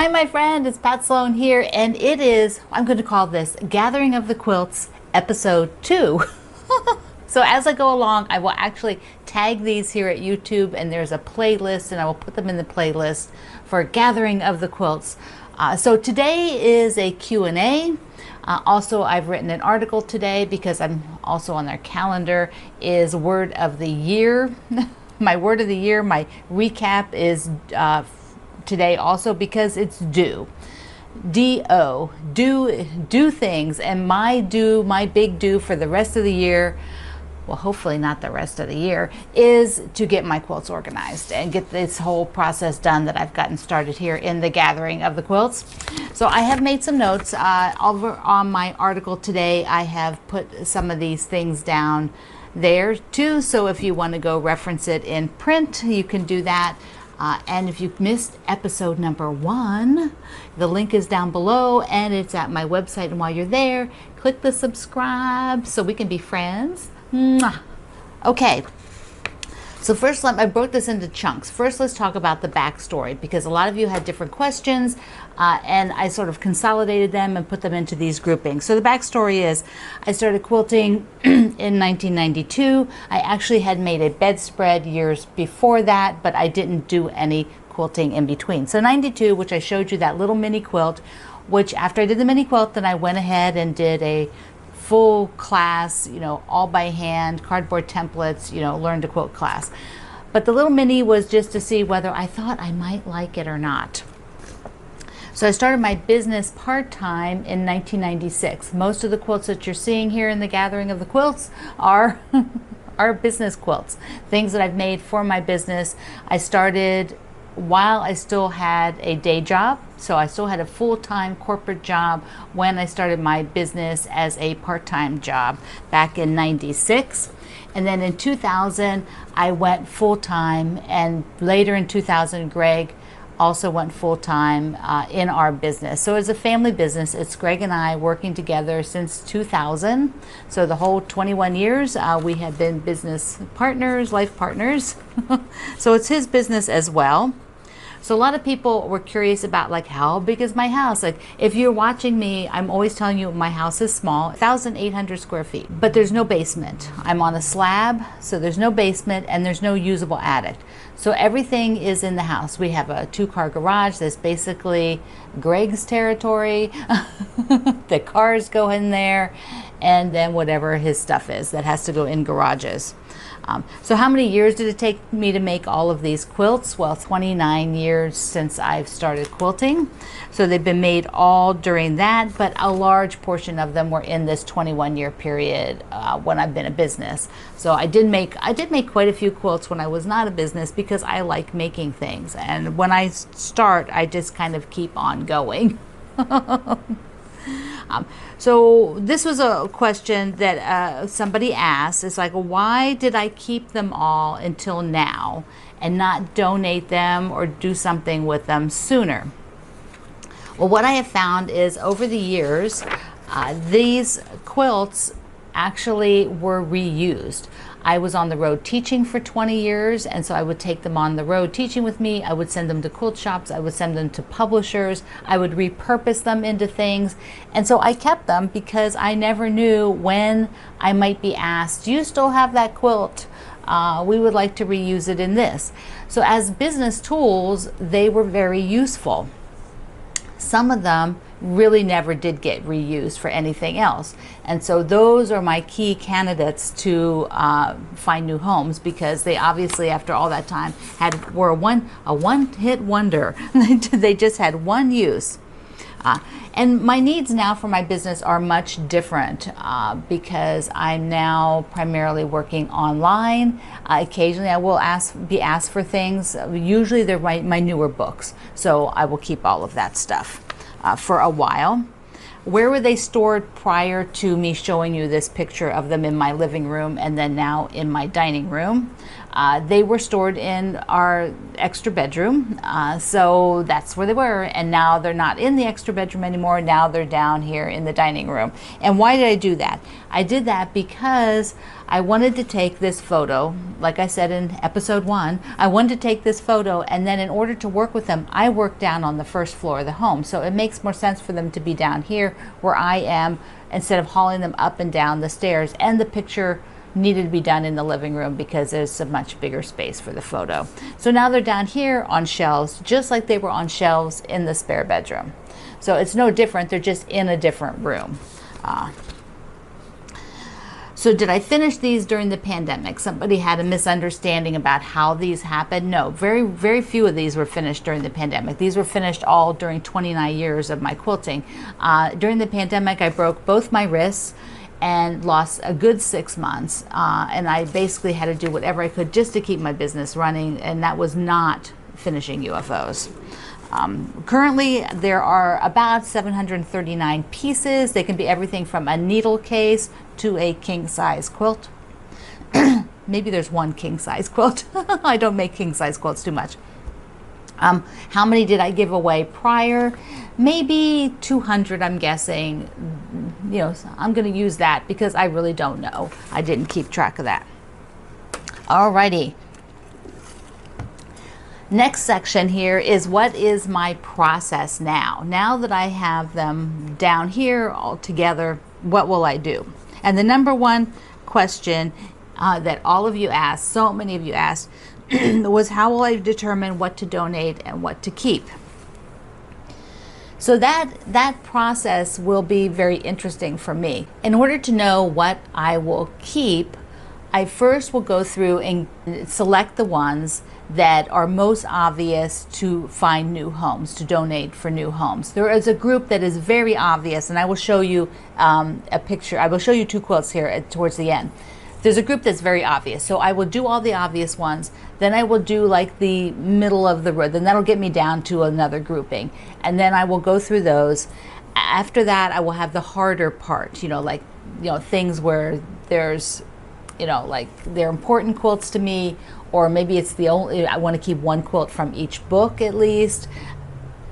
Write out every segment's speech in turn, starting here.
Hi, my friend, it's Pat Sloan here, and it is, I'm going to call this Gathering of the Quilts, Episode 2. So as I go along, I will actually tag these here at YouTube, and there's a playlist, and I will put them in the playlist for Gathering of the Quilts. So today is a Q&A. Also, I've written an article today because I'm also on their calendar, is Word of the Year. My Word of the Year, my recap is today also because it's due. D-O, do things, and my big do for the rest of the year, well, hopefully not the rest of the year, is to get my quilts organized and get this whole process done that I've gotten started here in the Gathering of the Quilts. So I have made some notes over on my article today. I have put some of these things down there too, so if you want to go reference it in print, you can do that. And if you've missed episode number 1, the link is down below and it's at my website. And while you're there, click the subscribe so we can be friends. Mwah. Okay, so first I broke this into chunks. First, let's talk about the backstory, because a lot of you had different questions and I sort of consolidated them and put them into these groupings. So the backstory is I started quilting in 1992. I actually had made a bedspread years before that, but I didn't do any quilting in between. So 92, which I showed you that little mini quilt, which after I did the mini quilt, then I went ahead and did a full class, all by hand, cardboard templates, learn to quilt class. But the little mini was just to see whether I thought I might like it or not. So I started my business part-time in 1996. Most of the quilts that you're seeing here in the Gathering of the Quilts are business quilts, things that I've made for my business. I started while I still had a day job. So I still had a full-time corporate job when I started my business as a part-time job back in 96. And then in 2000, I went full-time, and later in 2000, Greg also went full-time in our business. So it's a family business. It's Greg and I working together since 2000. So the whole 21 years, we have been business partners, life partners. So it's his business as well. So a lot of people were curious about, like, how big is my house? Like, if you're watching me, I'm always telling you my house is small, 1,800 square feet, but there's no basement. I'm on a slab, so there's no basement and there's no usable attic. So everything is in the house. We have a 2-car garage that's basically Greg's territory. The cars go in there, and then whatever his stuff is that has to go in garages. So how many years did it take me to make all of these quilts? Well, 29 years since I've started quilting. So they've been made all during that, but a large portion of them were in this 21-year period when I've been a business. So I did make quite a few quilts when I was not a business, because I like making things. And when I start, I just kind of keep on going. So this was a question that somebody asked. It's like, why did I keep them all until now and not donate them or do something with them sooner? Well, what I have found is over the years, these quilts actually were reused. I was on the road teaching for 20 years, and so I would take them on the road teaching with me. I would send them to quilt shops. I would send them to publishers. I would repurpose them into things. And so I kept them because I never knew when I might be asked, do you still have that quilt? We would like to reuse it in this. So as business tools, they were very useful. Some of them really never did get reused for anything else. And so those are my key candidates to find new homes, because they obviously, after all that time, were a one-hit wonder. They just had one use. And my needs now for my business are much different because I'm now primarily working online. Occasionally I will be asked for things. Usually they're my newer books, so I will keep all of that stuff for a while. Where were they stored prior to me showing you this picture of them in my living room and then now in my dining room? They were stored in our extra bedroom, so that's where they were, and now they're not in the extra bedroom anymore. Now they're down here in the dining room. And why did I do that? I did that because I wanted to take this photo, like I said in episode 1, I wanted to take this photo, and then in order to work with them, I work down on the first floor of the home. So it makes more sense for them to be down here where I am instead of hauling them up and down the stairs. And the picture needed to be done in the living room because there's a much bigger space for the photo. So now they're down here on shelves, just like they were on shelves in the spare bedroom. So it's no different, they're just in a different room. So did I finish these during the pandemic? Somebody had a misunderstanding about how these happened. No, very, very few of these were finished during the pandemic. These were finished all during 29 years of my quilting. During the pandemic, I broke both my wrists and lost a good 6 months. And I basically had to do whatever I could just to keep my business running, and that was not finishing UFOs. Currently, there are about 739 pieces. They can be everything from a needle case to a king-size quilt. Maybe there's one king-size quilt. I don't make king-size quilts too much. How many did I give away prior? Maybe 200, I'm guessing. You know, I'm going to use that because I really don't know. I didn't keep track of that. Alrighty. Next section here is what is my process now? Now that I have them down here all together, what will I do? And the number one question that all of you asked, so many of you asked, was how will I determine what to donate and what to keep? So that process will be very interesting for me. In order to know what I will keep, I first will go through and select the ones that are most obvious to find new homes, to donate for new homes. There is a group that is very obvious, and I will show you a picture. I will show you 2 quilts here towards the end. There's a group that's very obvious, so I will do all the obvious ones, then I will do like the middle of the road, then that'll get me down to another grouping, and then I will go through those. After that, I will have the harder part, like things where there's, like they're important quilts to me, or maybe it's the only, I want to keep one quilt from each book at least.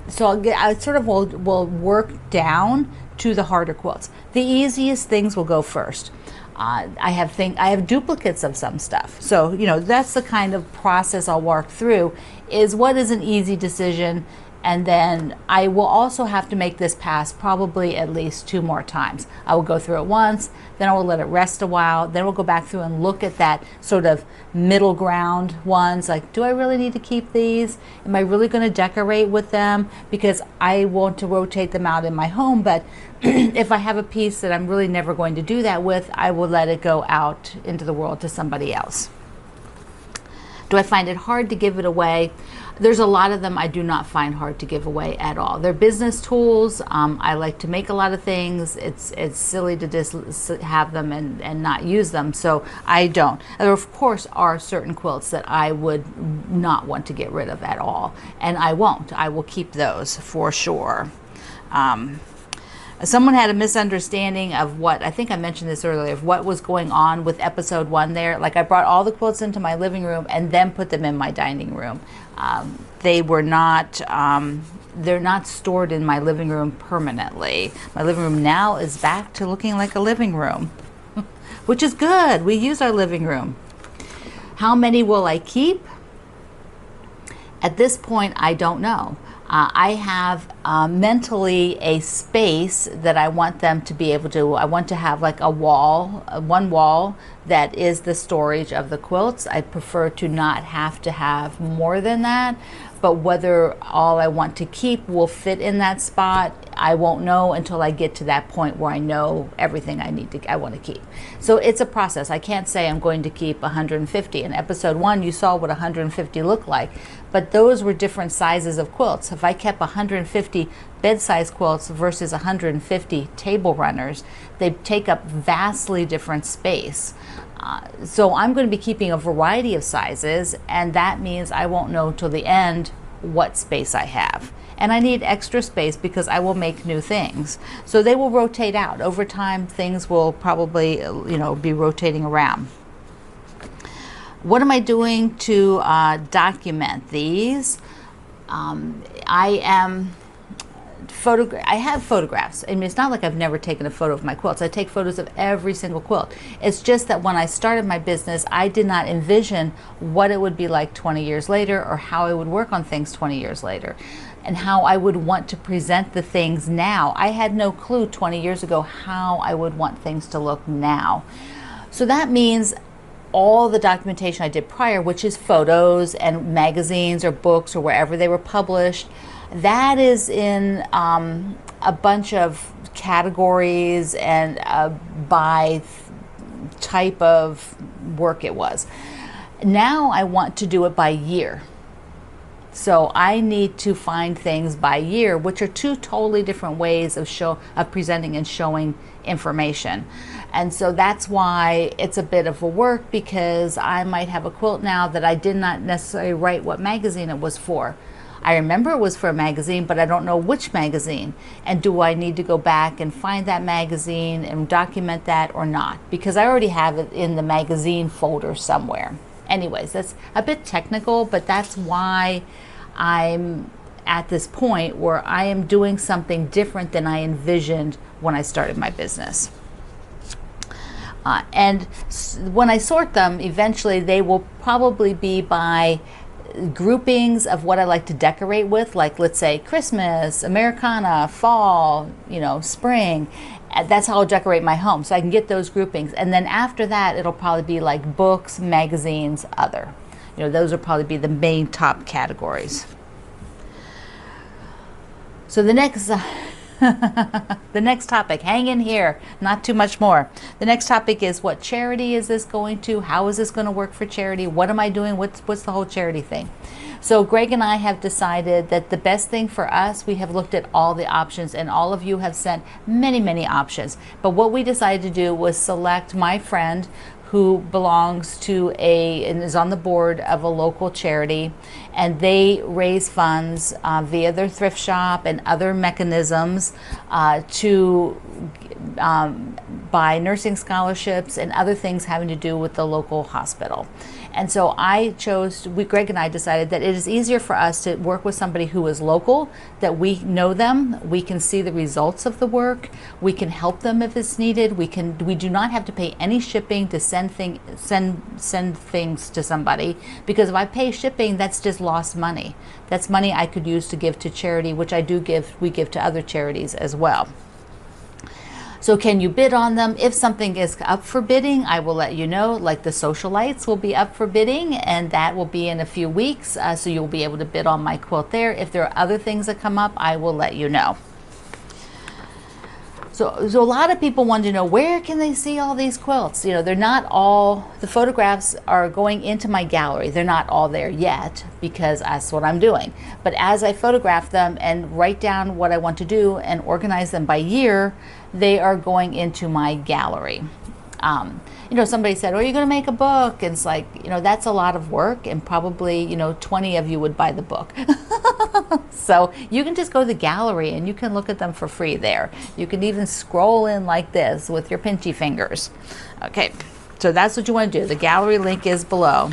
So I sort of will work down to the harder quilts. The easiest things will go first. I have duplicates of some stuff. So, that's the kind of process I'll work through, is what is an easy decision. And then I will also have to make this pass probably at least 2 more times. I will go through it once, then I will let it rest a while, then we'll go back through and look at that sort of middle ground ones, like, do I really need to keep these? Am I really going to decorate with them? Because I want to rotate them out in my home, but if I have a piece that I'm really never going to do that with, I will let it go out into the world to somebody else. Do I find it hard to give it away? There's a lot of them I do not find hard to give away at all. They're business tools. I like to make a lot of things. It's silly to just have them and not use them, so I don't. There of course are certain quilts that I would not want to get rid of at all, and I won't. I will keep those for sure. Someone had a misunderstanding of what, I think I mentioned this earlier, of what was going on with episode 1 there. Like, I brought all the quilts into my living room and then put them in my dining room. They were not, they're not stored in my living room permanently. My living room now is back to looking like a living room, which is good. We use our living room. How many will I keep? At this point, I don't know. I have mentally a space that I want them to be able to, I want to have like a wall, one wall that is the storage of the quilts. I prefer to not have to have more than that, but whether all I want to keep will fit in that spot, I won't know until I get to that point where I know everything I want to keep. So it's a process. I can't say I'm going to keep 150. In episode 1, you saw what 150 looked like, but those were different sizes of quilts. If I kept 150 bed-size quilts versus 150 table runners, they take up vastly different space. So I'm going to be keeping a variety of sizes, and that means I won't know till the end what space I have. And I need extra space because I will make new things. So they will rotate out. Over time, things will probably, be rotating around. What am I doing to document these? I have photographs. I mean, it's not like I've never taken a photo of my quilts. I take photos of every single quilt. It's just that when I started my business, I did not envision what it would be like 20 years later, or how I would work on things 20 years later, and how I would want to present the things now. I had no clue 20 years ago how I would want things to look now. So that means all the documentation I did prior, which is photos and magazines or books or wherever they were published, that is in a bunch of categories and by type of work it was. Now I want to do it by year. So I need to find things by year, which are two totally different ways of presenting and showing information. And so that's why it's a bit of a work, because I might have a quilt now that I did not necessarily write what magazine it was for. I remember it was for a magazine, but I don't know which magazine. And do I need to go back and find that magazine and document that or not? Because I already have it in the magazine folder somewhere. Anyways, that's a bit technical, but that's why I'm at this point where I am doing something different than I envisioned when I started my business. And when I sort them, eventually they will probably be by groupings of what I like to decorate with, like let's say Christmas, Americana, fall, spring. That's how I'll decorate my home. So I can get those groupings. And then after that, it'll probably be like books, magazines, other. Those will probably be the main top categories. So the next the next topic, hang in here, not too much more. The next topic is, what charity is this going to? How is this going to work for charity? What am I doing? What's the whole charity thing? So Greg and I have decided that the best thing for us, we have looked at all the options, and all of you have sent many, many options. But what we decided to do was select my friend who belongs to and is on the board of a local charity, and they raise funds via their thrift shop and other mechanisms to buy nursing scholarships and other things having to do with the local hospital. And so Greg and I decided that it is easier for us to work with somebody who is local, that we know them, we can see the results of the work, we can help them if it's needed, we do not have to pay any shipping to send things to somebody, because if I pay shipping, that's just lost money. That's money I could use to give to charity, which we give to other charities as well. So can you bid on them? If something is up for bidding, I will let you know. Like the socialites will be up for bidding, and that will be in a few weeks. So you'll be able to bid on my quilt there. If there are other things that come up, I will let you know. So a lot of people want to know, where can they see all these quilts? They're not all, the photographs are going into my gallery. They're not all there yet, because that's what I'm doing. But as I photograph them and write down what I want to do and organize them by year, they are going into my gallery. Somebody said, are you going to make a book? And it's like, that's a lot of work, and probably, 20 of you would buy the book. So you can just go to the gallery and you can look at them for free there. You can even scroll in like this with your pinchy fingers. Okay, so that's what you want to do. The gallery link is below.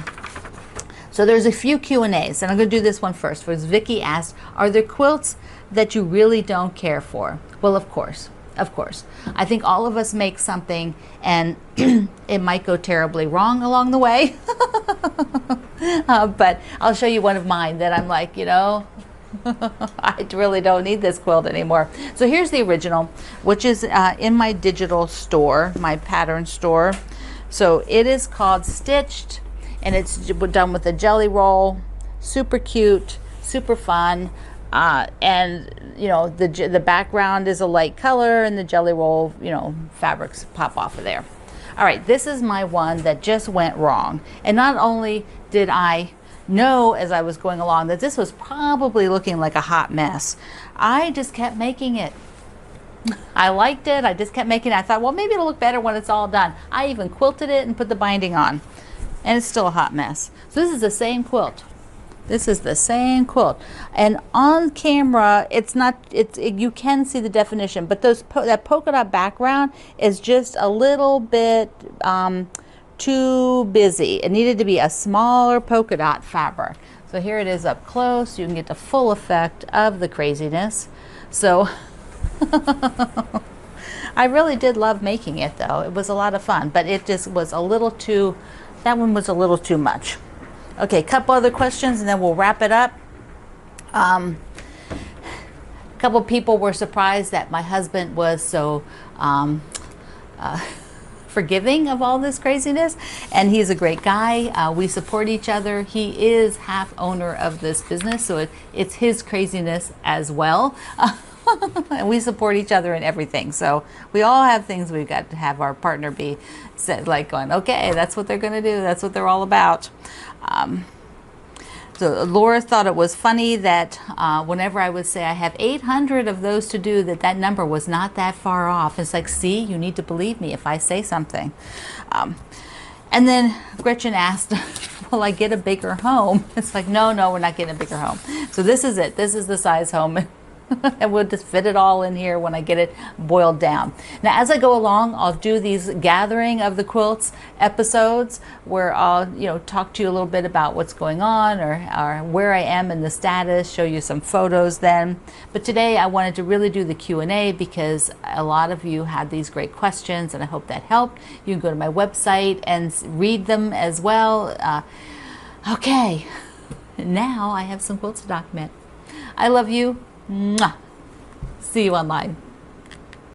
So there's a few Q&As, and I'm going to do this one first. First, Vicky asked, are there quilts that you really don't care for? Well, of course. Of course. I think all of us make something, and it might go terribly wrong along the way. But I'll show you one of mine that I'm like, I really don't need this quilt anymore. So here's the original, which is in my digital store, my pattern store. So it is called Stitched, and it's done with a jelly roll. Super cute, super fun. And the background is a light color, and the jelly roll fabrics pop off of there. All right, this is my one that just went wrong. And not only did I know as I was going along that this was probably looking like a hot mess, I just kept making it. I liked it. I just kept making it. I thought, well, maybe it'll look better when it's all done. I even quilted it and put the binding on, and it's still a hot mess. So this is the same quilt. This is the same quilt, and on camera you can see the definition, but that polka dot background is just a little bit too busy. It needed to be a smaller polka dot fabric. So here it is up close. You can get the full effect of the craziness. So I really did love making it though. It was a lot of fun, but it just was a little too, that one was a little too much. Okay, a couple other questions and then we'll wrap it up. A couple people were surprised that my husband was so forgiving of all this craziness, and he's a great guy. We support each other. He is half owner of this business, so it's his craziness as well. And we support each other in everything. So we all have things we've got to have our partner be said, like going, okay, that's what they're going to do. That's what they're all about. So Laura thought it was funny that whenever I would say I have 800 of those to do, that number was not that far off. It's like, see, you need to believe me if I say something. And then Gretchen asked, will I get a bigger home? It's like, no, we're not getting a bigger home. So this is it. This is the size home. And we'll just fit it all in here when I get it boiled down. Now, as I go along, I'll do these gathering of the quilts episodes where I'll, talk to you a little bit about what's going on or where I am in the status, show you some photos then. But today I wanted to really do the Q&A because a lot of you had these great questions and I hope that helped. You can go to my website and read them as well. Okay, now I have some quilts to document. I love you. Mwah. See you online.